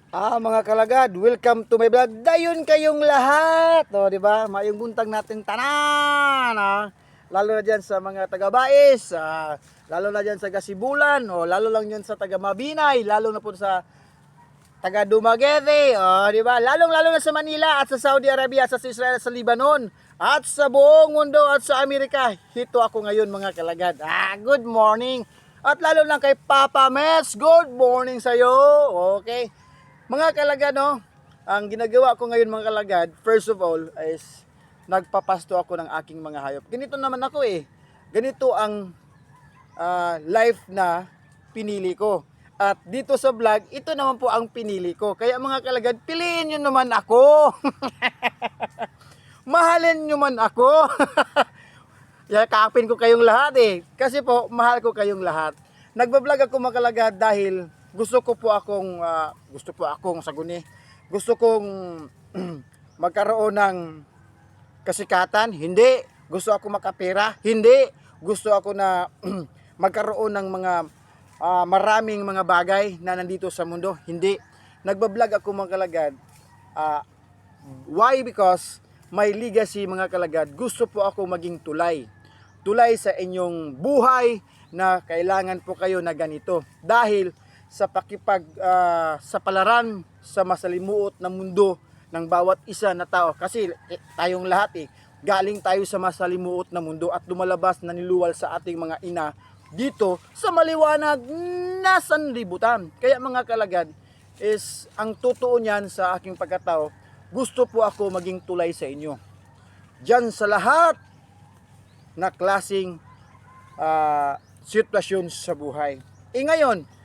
Mga kalagad, welcome to my vlog. Dayon kayong lahat. O, di ba? Mayong buntag natin tanan, lalo na diyan sa mga taga-Bais, lalo na diyan sa Gasibulan, o lalo lang diyan sa taga-Mabinay, lalo na po sa taga Dumaguete, di ba? Lalong-lalo na sa Manila at sa Saudi Arabia, sa Israel, sa Lebanon, at sa buong mundo at sa Amerika. Hito ako ngayon mga kalagad. Good morning. At lalo lang kay Papa Mets, good morning sa iyo. Okay. Mga kalagad, no? Ang ginagawa ko ngayon mga kalagad, first of all, is nagpapasto ako ng aking mga hayop. Ganito naman ako eh. Ganito ang life na pinili ko. At dito sa vlog, ito naman po ang pinili ko. Kaya mga kalagad, piliin nyo naman ako. Mahalin nyo man ako. Yakapin ko kayong lahat eh. Kasi po, mahal ko kayong lahat. Nagbablog ako mga kalagad dahil gusto po akong saguni. Gusto kong magkaroon ng kasikatan? Hindi. Gusto ako makapera? Hindi. Gusto ako na magkaroon ng mga maraming mga bagay na nandito sa mundo? Hindi. Nagbablog ako mga kalagad. Why? Because may legacy mga kalagad. Gusto po ako maging tulay. Tulay sa inyong buhay na kailangan po kayo na ganito. Dahil sa palaran sa masalimuot na mundo ng bawat isa na tao. Kasi tayong lahat galing tayo sa masalimuot na mundo at lumalabas na niluwal sa ating mga ina dito sa maliwanag na sanlibutan. Kaya mga kalagad, is ang totoo niyan sa aking pagkatao, gusto po ako maging tulay sa inyo. Diyan sa lahat na klaseng sitwasyon sa buhay. Ngayon,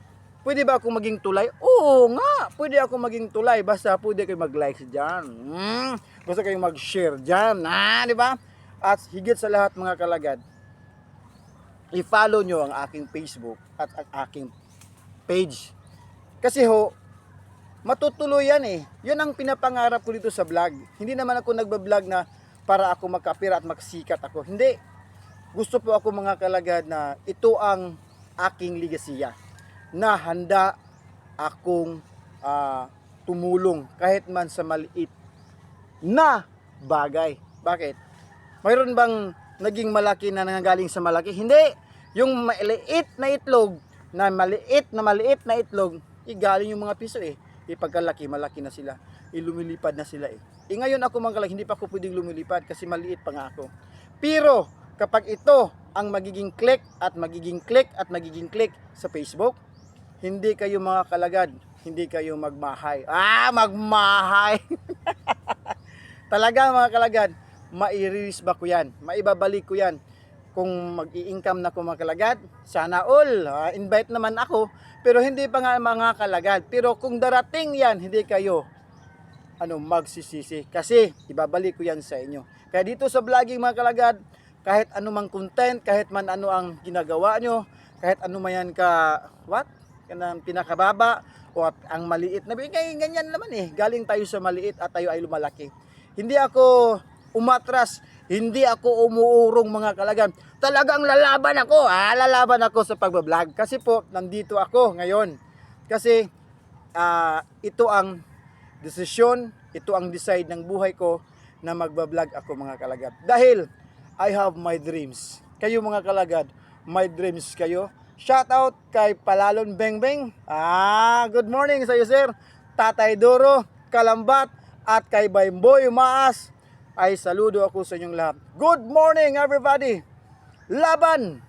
pwede ba ako maging tulay? Oo nga, pwede ako maging tulay. Basta pwede kayo mag-like dyan. Basta kayo mag-share dyan. Di ba? At higit sa lahat mga kalagad, i-follow nyo ang aking Facebook at ang aking page. Kasi matutuloy yan eh. Yun ang pinapangarap ko dito sa vlog. Hindi naman ako nagbablog na para ako magkapira at magsikat ako. Hindi. Gusto po ako mga kalagad na ito ang aking ligasiya, na handa akong tumulong kahit man sa maliit na bagay. Bakit? Mayroon bang naging malaki na nanggaling sa malaki? Hindi. Yung maliit na itlog, maliit na itlog, galing yung mga piso eh. Pagkalaki, malaki na sila. Lumilipad na sila eh. Ngayon ako mga kalagad, hindi pa ako pwedeng lumilipad kasi maliit pa nga ako. Pero kapag ito ang magiging click at magiging click sa Facebook, hindi kayo mga kalagad, hindi kayo magmahay. Magmahay! Talaga mga kalagad, mai-release ba ko yan? Maibabalik ko yan. Kung mag-i-income na ko mga kalagad, sana all, invite naman ako. Pero hindi pa nga mga kalagad. Pero kung darating yan, hindi kayo magsisisi. Kasi ibabalik ko yan sa inyo. Kaya dito sa vlogging mga kalagad, kahit anumang content, kahit man ano ang ginagawa nyo, kahit ano man yan kanang pinakababa o ang maliit na ganyan naman eh. Galing tayo sa maliit at tayo ay lumalaki. Hindi ako umatras, hindi ako umuurong mga kalagad. Talagang lalaban ako sa pagbablog. Kasi po, nandito ako ngayon. Kasi ito ang desisyon, ito ang decide ng buhay ko na magbablog ako mga kalagad. Dahil I have my dreams. Kayo mga kalagad, my dreams kayo. Shout out kay Palalon Bengbeng. Good morning sa iyo sir. Tatay Doro, Kalambat, at kay Baymboy Maas. Ay saludo ako sa inyong lahat. Good morning everybody. Laban!